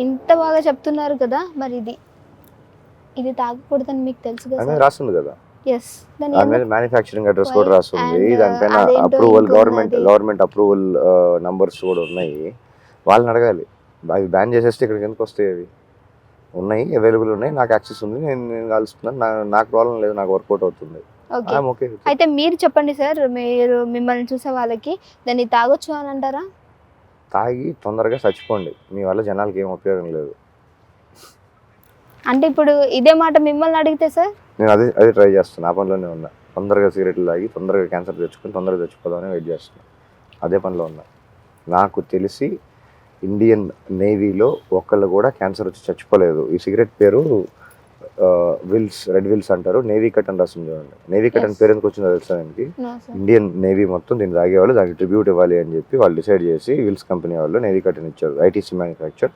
ఇంత బాగా చెప్తున్నారు కదా, మరి ఇది తాగకూడదని మీకు తెలుసు కదా అనేది సార్? రాస్తుంది కదా, ఎస్. దాని దాని మీద మ్యానుఫ్యాక్చరింగ్ అడ్రస్ కూడా రాస్తుంది, And, దానిపైన అదేంటో అప్రూవల్ ఇంకొన్నది. గవర్నమెంట్ అప్రూవల్ నంబర్స్ కూడా ఉన్నాయి. వాళ్ళని అడగాలి. అవి బ్యాన్ చేసేస్తే ఇక్కడికి ఎందుకు వస్తాయి? అవి ఉన్నాయి, అవైలబుల్ ఉన్నాయి, నాకు యాక్సెస్ ఉంది, నేను కలుస్తున్నాను, నాకు ప్రాబ్లం లేదు, నాకు వర్కౌట్ అవుతుంది. ఓకే. ఓకే. అయితే మీరు చెప్పండి సార్, మీరు మిమ్మల్ని చూసే వాళ్ళకి దాన్ని తాగొచ్చు అని అంటారా? తాగి తొందరగా చచ్చిపోండి, మీ వల్ల జనాలకి ఏం ఉపయోగం లేదు. అంటే ఇప్పుడు ఇదే మాట మిమ్మల్ని అడిగితే సార్? నేను అదే ట్రై చేస్తాను, ఆ పనిలోనే ఉన్నా. తొందరగా సిగరెట్లు తాగి తొందరగా క్యాన్సర్ తెచ్చుకొని తొందరగా చచ్చిపోదామని వెయిట్ చేస్తున్నాను. అదే పనిలో ఉన్నా. నాకు తెలిసి ఇండియన్ నేవీలో ఒక్కళ్ళు కూడా క్యాన్సర్ వచ్చి చచ్చిపోలేదు. ఈ సిగరెట్ పేరు రెడ్ విల్స్ అంటారు, నేవీ కట్ అని రాస్తుంది చూడండి. నేవీ కట్ అని పేరు ఎందుకు వచ్చిందో తెలుసా దానికి? ఇండియన్ నేవీ మొత్తం దీన్ని తాగేవాళ్ళు, దానికి ట్రిబ్యూట్ ఇవ్వాలి అని చెప్పి వాళ్ళు డిసైడ్ చేసి విల్స్ కంపెనీ వాళ్ళు నేవీ కట్ అని ఇచ్చారు. ITC manufacture.